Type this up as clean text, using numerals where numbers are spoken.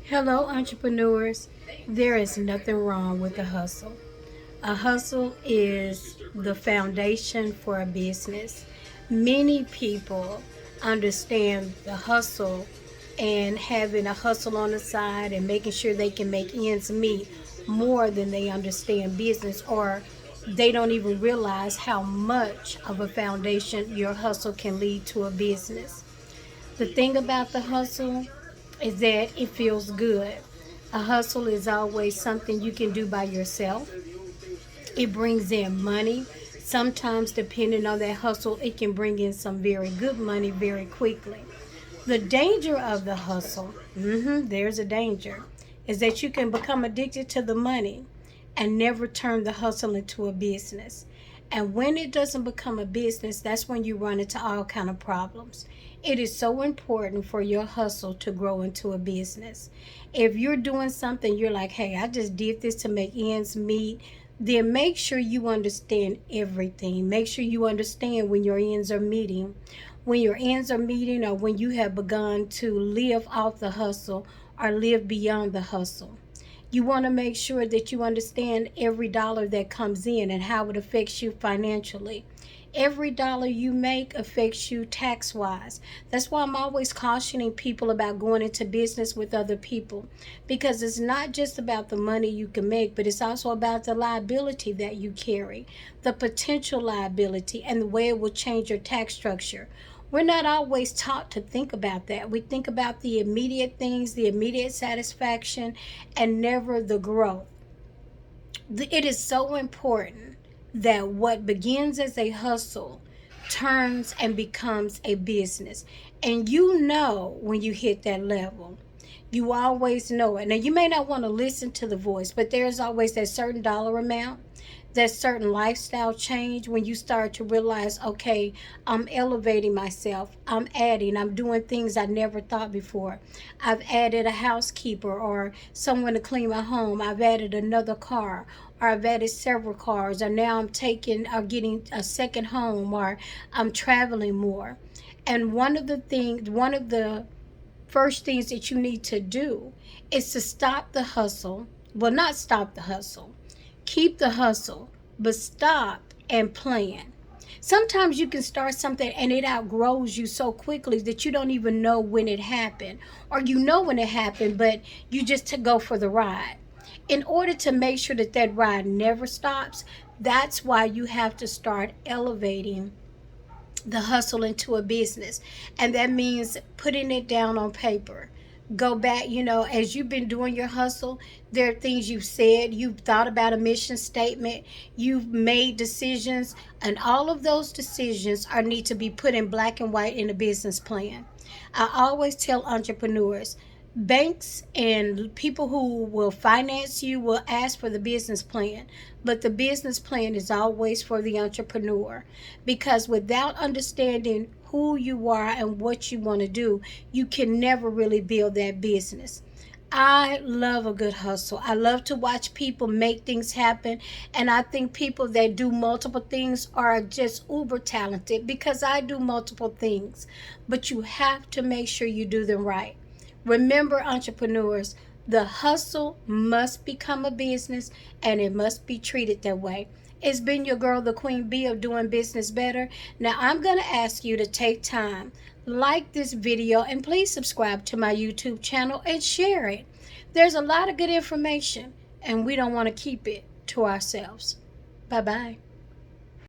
Hello, entrepreneurs. There is nothing wrong with a hustle. A hustle is the foundation for a business. Many people understand the hustle and having a hustle on the side and making sure they can make ends meet more than they understand business, or they don't even realize how much of a foundation your hustle can lead to a business. The thing about the hustle is that it feels good. A hustle is always something you can do by yourself. It brings in money. Sometimes, depending on that hustle, it can bring in some very good money very quickly. The danger of the hustle, there's a danger, is that you can become addicted to the money and never turn the hustle into a business. And when it doesn't become a business, that's when you run into all kind of problems. It is so important for your hustle to grow into a business. If you're doing something, you're like, hey, I just did this to make ends meet, then make sure you understand everything. Make sure you understand when your ends are meeting. When your ends are meeting, or when you have begun to live off the hustle or live beyond the hustle. You want to make sure that you understand every dollar that comes in and how it affects you financially. Every dollar you make affects you tax wise. That's why I'm always cautioning people about going into business with other people, because it's not just about the money you can make, but it's also about the liability that you carry, the potential liability, and the way it will change your tax structure. We're not always taught to think about that. We think about the immediate things, the immediate satisfaction, and never the growth. It is so important that what begins as a hustle turns and becomes a business. And you know when you hit that level. You always know it. Now, you may not want to listen to the voice, but there's always that certain dollar amount, that certain lifestyle change when you start to realize, okay, I'm elevating myself. I'm doing things I never thought before. I've added a housekeeper or someone to clean my home. I've added another car, or I've added several cars, or now I'm taking or getting a second home, or I'm traveling more. And one of the first things that you need to do is to stop the hustle. Well, not stop the hustle, keep the hustle, but stop and plan. Sometimes you can start something and it outgrows you so quickly that you don't even know when it happened, or you know when it happened, but you just to go for the ride. In order to make sure that that ride never stops, that's why you have to start elevating the hustle into a business. And that means putting it down on paper. Go back, as you've been doing your hustle, there are things you've said, you've thought about a mission statement, you've made decisions, and all of those decisions are need to be put in black and white in a business plan. I always tell entrepreneurs, banks and people who will finance you will ask for the business plan, but the business plan is always for the entrepreneur, because without understanding who you are and what you want to do, you can never really build that business. I love a good hustle. I love to watch people make things happen. And I think people that do multiple things are just uber talented, because I do multiple things. But you have to make sure you do them right. Remember, entrepreneurs, the hustle must become a business, and it must be treated that way. It's been your girl, the Queen Bee of Doing Business Better. Now, I'm going to ask you to take time, like this video, and please subscribe to my YouTube channel and share it. There's a lot of good information, and we don't want to keep it to ourselves. Bye bye.